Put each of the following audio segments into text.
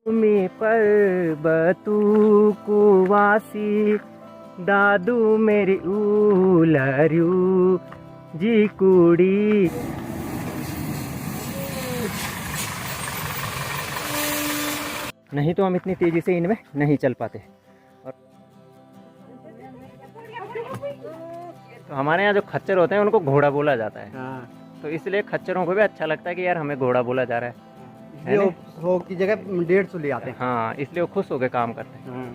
मी पर्बतू कुवासी दादू मेरी उलर्यू जी कुड़ी। नहीं तो हम इतनी तेजी से इनमें नहीं चल पाते। और तो हमारे यहाँ जो खच्चर होते हैं उनको घोड़ा बोला जाता है। हाँ। तो इसलिए खच्चरों को भी अच्छा लगता है कि यार हमें घोड़ा बोला जा रहा है। इसलिए वो 100 की जगह 150 ले आते हैं। हाँ, इसलिए वो खुश होकर काम करते हैं। हाँ।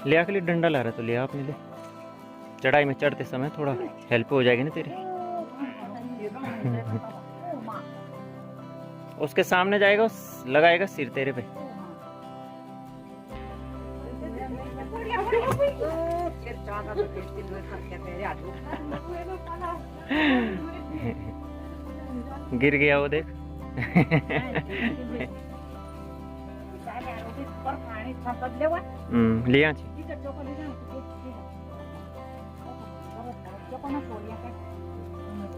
लिया के लिए डंडा ला रहा तो लिया आपने ले। चढ़ाई में चढ़ते समय थोड़ा हेल्प हो जाएगी ना तेरी। उसके सामने जाएगा, लगाएगा सिर तेरे पे। गिर गया वो देख। लिया छी।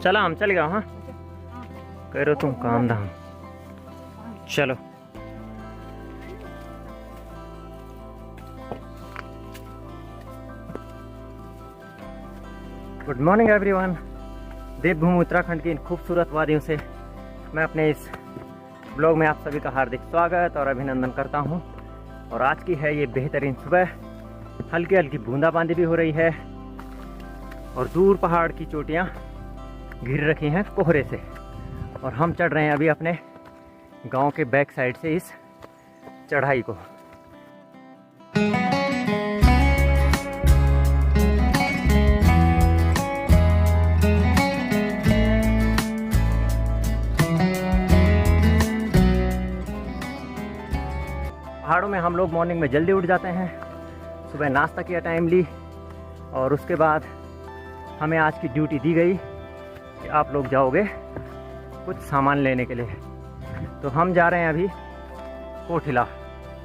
चला हम चल गया। हाँ करो तुम काम धाम। चलो गुड मॉर्निंग एवरीवन। देवभूमि उत्तराखंड की इन खूबसूरत वादियों से मैं अपने इस ब्लॉग में आप सभी का हार्दिक स्वागत और अभिनंदन करता हूं। और आज की है ये बेहतरीन सुबह। हल्की हल्की बूंदाबांदी भी हो रही है और दूर पहाड़ की चोटियां घिर रखी हैं कोहरे से। और हम चढ़ रहे हैं अभी अपने गांव के बैक साइड से इस चढ़ाई को। पहाड़ों में हम लोग मॉर्निंग में जल्दी उठ जाते हैं। सुबह नाश्ता किया टाइमली और उसके बाद हमें आज की ड्यूटी दी गई कि आप लोग जाओगे कुछ सामान लेने के लिए। तो हम जा रहे हैं अभी कोठिला।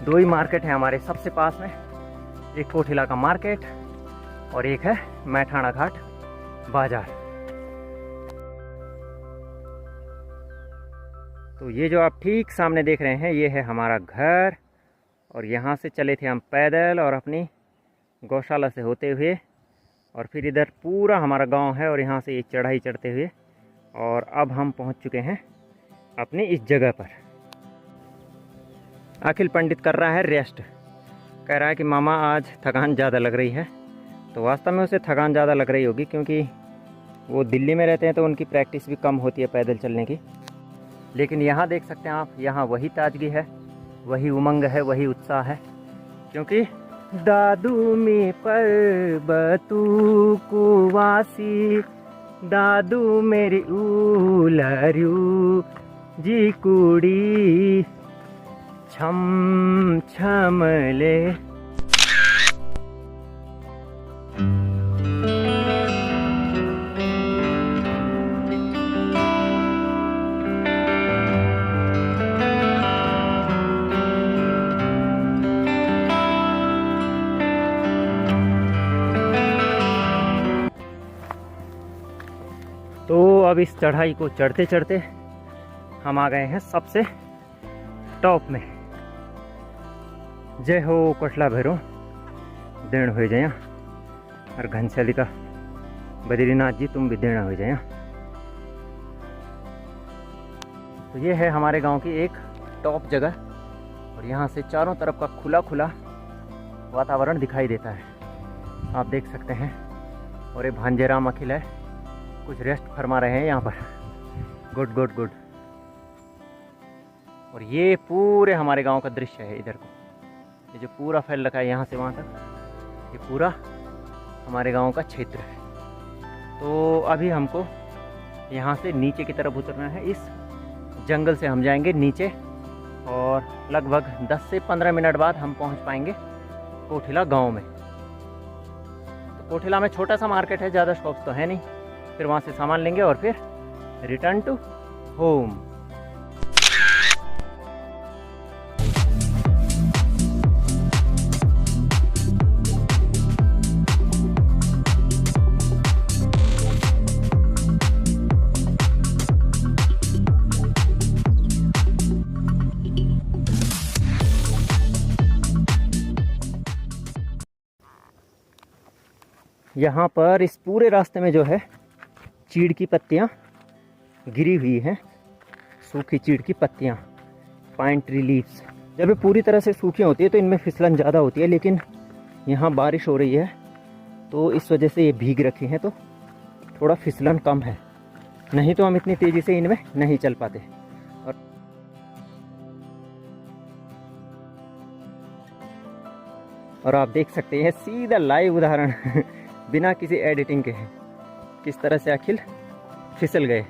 दो ही मार्केट है हमारे सबसे पास में, एक कोठिला का मार्केट और एक है मैठाणा घाट बाजार। तो ये जो आप ठीक सामने देख रहे हैं ये है हमारा घर। और यहाँ से चले थे हम पैदल और अपनी गौशाला से होते हुए और फिर इधर पूरा हमारा गांव है और यहाँ से ये चढ़ाई चढ़ते हुए और अब हम पहुँच चुके हैं अपनी इस जगह पर। अखिल पंडित कर रहा है रेस्ट। कह रहा है कि मामा आज थकान ज़्यादा लग रही है। तो वास्तव में उसे थकान ज़्यादा लग रही होगी क्योंकि वो दिल्ली में रहते हैं तो उनकी प्रैक्टिस भी कम होती है पैदल चलने की। लेकिन यहाँ देख सकते हैं आप, यहाँ वही ताजगी है, वही उमंग है, वही उत्साह है। क्योंकि दादू मी पर्बतू कुवासी दादू मेरी उलर्यू जी कुड़ी छम छमले। तो अब इस चढ़ाई को चढ़ते चढ़ते हम आ गए हैं सबसे टॉप में। जय हो कोटला भैरो देण हो जाए और घनशाली का बद्रीनाथ जी तुम भी देना हो जाए। तो ये है हमारे गांव की एक टॉप जगह और यहाँ से चारों तरफ का खुला खुला वातावरण दिखाई देता है, आप देख सकते हैं। और ये भांजेराम अखिल है, कुछ रेस्ट फरमा रहे हैं यहाँ पर। Good good good. और ये पूरे हमारे गांव का दृश्य है। इधर को ये जो पूरा फैल रखा है यहाँ से वहाँ तक, ये पूरा हमारे गांव का क्षेत्र है। तो अभी हमको यहाँ से नीचे की तरफ उतरना है। इस जंगल से हम जाएंगे नीचे और लगभग 10 से 15 मिनट बाद हम पहुँच पाएंगे कोठिला गांव में। तो कोठिला में छोटा सा मार्केट है, ज़्यादा शॉप्स तो है नहीं। फिर वहाँ से सामान लेंगे और फिर रिटर्न टू होम। यहाँ पर इस पूरे रास्ते में जो है चीड़ की पत्तियाँ गिरी हुई हैं, सूखी चीड़ की पत्तियाँ, पाइन ट्री लीव्स। जब ये पूरी तरह से सूखी होती है तो इनमें फिसलन ज़्यादा होती है, लेकिन यहाँ बारिश हो रही है तो इस वजह से ये भीग रखी हैं तो थोड़ा फिसलन कम है, नहीं तो हम इतनी तेज़ी से इनमें नहीं चल पाते। और आप देख सकते हैं सीधा लाइव उदाहरण बिना किसी एडिटिंग के किस तरह से अखिल फिसल गए।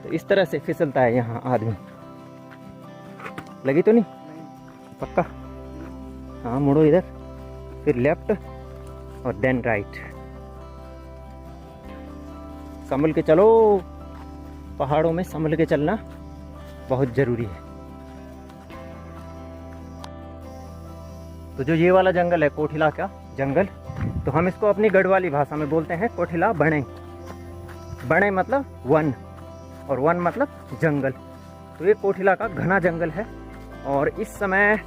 तो इस तरह से फिसलता है यहाँ आदमी। लगी तो नहीं? पक्का? हाँ, मुड़ो इधर, फिर लेफ्ट और देन राइट। संभल के चलो, पहाड़ों में संभल के चलना बहुत ज़रूरी है। तो जो ये वाला जंगल है कोठिला का जंगल, तो हम इसको अपनी गढ़वाली भाषा में बोलते हैं कोठिला बणे। बणे मतलब वन, और वन मतलब जंगल। तो ये कोठिला का घना जंगल है और इस समय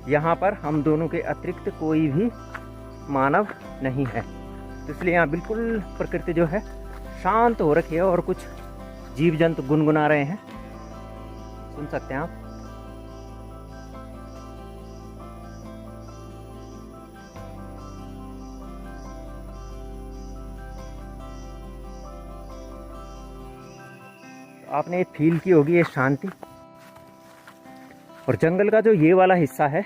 यहाँ पर हम दोनों के अतिरिक्त कोई भी मानव नहीं है, तो इसलिए यहाँ बिल्कुल प्रकृति जो है शांत हो रखी है और कुछ जीव जंतु गुनगुना रहे हैं, सुन सकते हैं आप। आपने फील की होगी ये शांति। और जंगल का जो ये वाला हिस्सा है,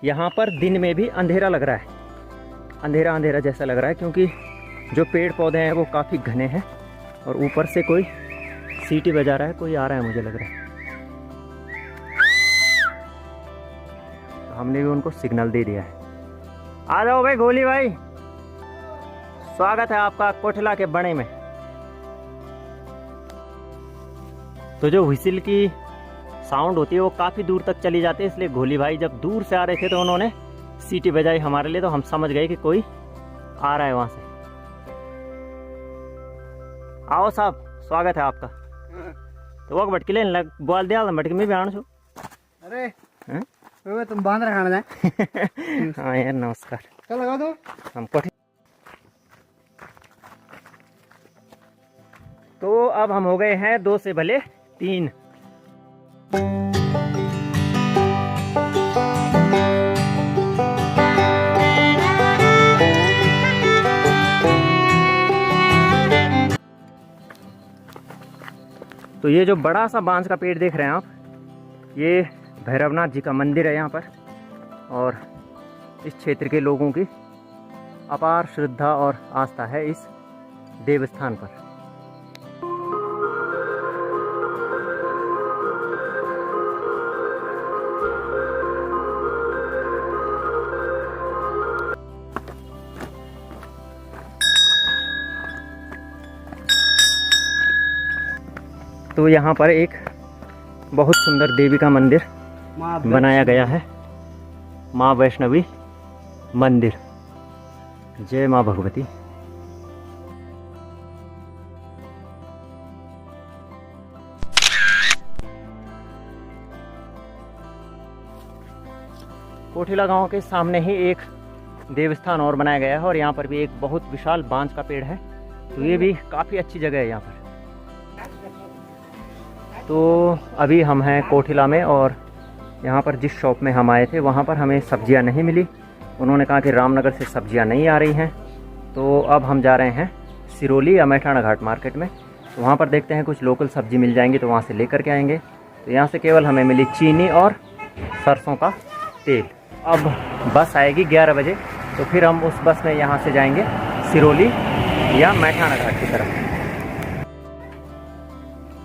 यहाँ पर दिन में भी अंधेरा लग रहा है, अंधेरा अंधेरा जैसा लग रहा है, क्योंकि जो पेड़ पौधे हैं वो काफ़ी घने हैं और ऊपर से कोई सीटी बजा रहा है, कोई आ रहा है मुझे लग रहा है। तो हमने भी उनको सिग्नल दे दिया है। आ जाओ भाई गोली भाई, स्वागत है आपका कोठिला के बणे में। तो जो व्हिसिल की साउंड होती है वो काफ़ी दूर तक चली जाती है, इसलिए गोली भाई जब दूर से आ रहे थे तो उन्होंने सीटी बजाई हमारे लिए, तो हम समझ गए कि कोई आ रहा है वहाँ से। आओ साहब, स्वागत है आपका। तो वो भटकी लेने लग बोल दिया भटकी में भी आना छो। अरे हाँ? तुम बांध रहे खाना जाए। हाँ यार, नमस्कार। क्या लगा दो हम तो अब हम हो गए हैं 2 से भले 3। तो ये जो बड़ा सा बांस का पेड़ देख रहे हैं आप, ये भैरवनाथ जी का मंदिर है यहाँ पर, और इस क्षेत्र के लोगों की अपार श्रद्धा और आस्था है इस देवस्थान पर। तो यहाँ पर एक बहुत सुंदर देवी का मंदिर बनाया गया है, माँ वैष्णवी मंदिर। जय माँ भगवती। कोठिला गांव के सामने ही एक देवस्थान और बनाया गया है और यहाँ पर भी एक बहुत विशाल बांस का पेड़ है, तो ये भी काफ़ी अच्छी जगह है यहाँ पर। तो अभी हम हैं कोठिला में और यहाँ पर जिस शॉप में हम आए थे वहाँ पर हमें सब्जियाँ नहीं मिली। उन्होंने कहा कि रामनगर से सब्जियाँ नहीं आ रही हैं, तो अब हम जा रहे हैं सिरोली या मैठाना घाट मार्केट में। तो वहाँ पर देखते हैं कुछ लोकल सब्जी मिल जाएंगी तो वहाँ से लेकर के आएंगे। तो यहाँ से केवल हमें मिली चीनी और सरसों का तेल। अब बस आएगी 11 बजे, तो फिर हम उस बस में यहाँ से जाएंगे सिरोली या मैठाना घाट की तरफ।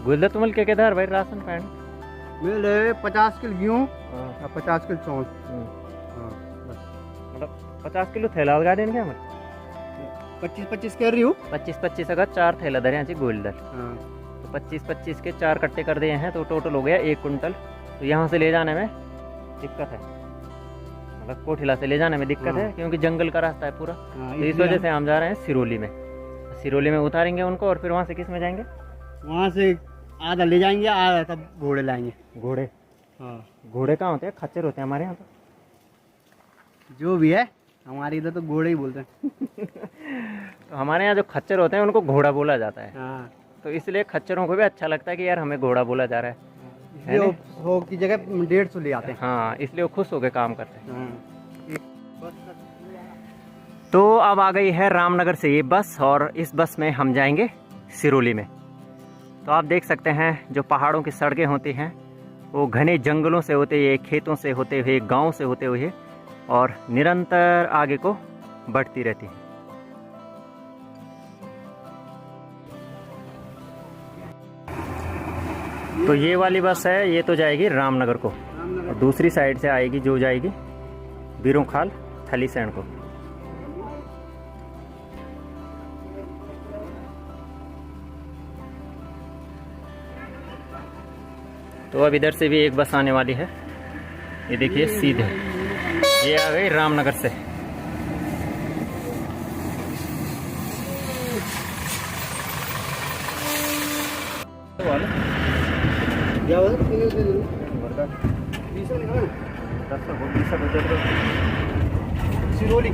गुलदत तुमल के केदार भाई राशन पैन मिले 50 किलो गेहूँ और 50 किलो चौल। मतलब 50 किलो थैला लगा देने क्या मतलब 25-25 कह रही हूँ। 25-25 अगर 4 थैला धरे यहाँ गोलदर, तो 25-25 के 4 कट्टे कर दिए हैं, तो टोटल हो गया 1 कुंटल। तो यहाँ से ले जाने में दिक्कत है, मतलब कोठिला से ले जाने में दिक्कत है, क्योंकि जंगल का रास्ता है पूरा। तो इस वजह से हम जा रहे हैं सिरोली में। सिरोली में उतारेंगे उनको और फिर वहाँ से किस में जाएंगे? वहाँ से आधा ले जाएंगे, आधा तब घोड़े लाएंगे। घोड़े? हाँ, घोड़े कहाँ होते हैं? खच्चर होते हैं हमारे यहाँ तो। जो भी है हमारे इधर तो घोड़े ही बोलते हैं। तो हमारे यहाँ जो खच्चर होते हैं उनको घोड़ा बोला जाता है। हाँ, तो इसलिए खच्चरों को भी अच्छा लगता है कि यार हमें घोड़ा बोला जा रहा है। इसलिए वो 100 की जगह 150 ले आते हैं। हाँ, इसलिए वो खुश होकर काम करते हैं। हाँ। तो अब आ गई है रामनगर से ये बस, और इस बस में हम जाएंगे सिरोली में। तो आप देख सकते हैं जो पहाड़ों की सड़कें होती हैं वो घने जंगलों से होते हुए, खेतों से होते हुए, गांव से होते हुए और निरंतर आगे को बढ़ती रहती हैं। तो ये वाली बस है, ये तो जाएगी रामनगर को, और दूसरी साइड से आएगी जो जाएगी बीरोंखाल थलीसैंण को। तो अब इधर से भी एक बस आने वाली है, ये देखिए सीधे ये आ गई रामनगर से। सिरोली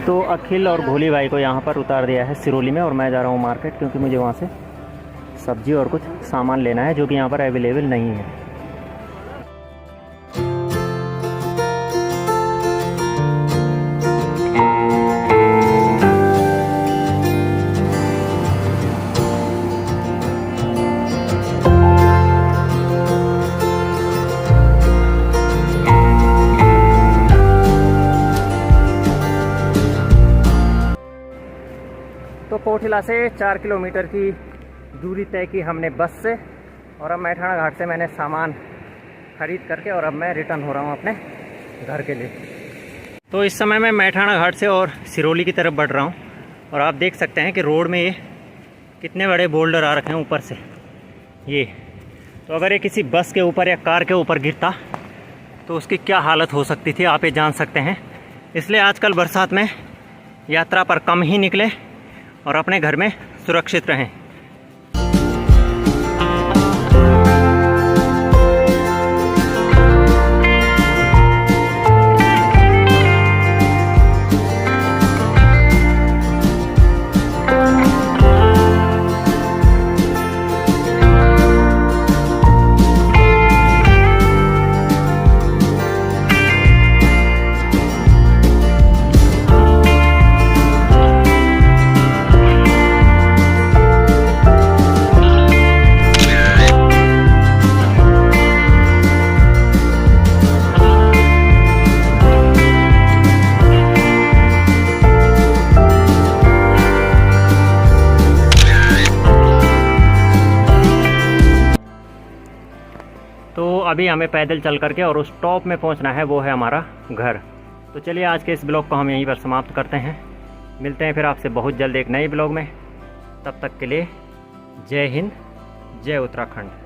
तो अखिल और भोली भाई को यहाँ पर उतार दिया है सिरोली में, और मैं जा रहा हूँ मार्केट, क्योंकि मुझे वहाँ से सब्जी और कुछ सामान लेना है जो कि यहाँ पर अवेलेबल नहीं है। तो कोठिला से 4 किलोमीटर की दूरी तय की हमने बस से, और अब मैठाणा घाट से मैंने सामान खरीद करके और अब मैं रिटर्न हो रहा हूँ अपने घर के लिए। तो इस समय मैं मैठाणा घाट से और सिरोली की तरफ बढ़ रहा हूँ, और आप देख सकते हैं कि रोड में ये कितने बड़े बोल्डर आ रखे हैं ऊपर से ये। तो अगर ये किसी बस के ऊपर या कार के ऊपर गिरता तो उसकी क्या हालत हो सकती थी आप ये जान सकते हैं। इसलिए आजकल बरसात में यात्रा पर कम ही निकलें और अपने घर में सुरक्षित रहें। तो अभी हमें पैदल चल करके और उस टॉप में पहुंचना है, वो है हमारा घर। तो चलिए आज के इस ब्लॉग को हम यहीं पर समाप्त करते हैं। मिलते हैं फिर आपसे बहुत जल्द एक नए ब्लॉग में। तब तक के लिए जय हिंद, जय उत्तराखंड।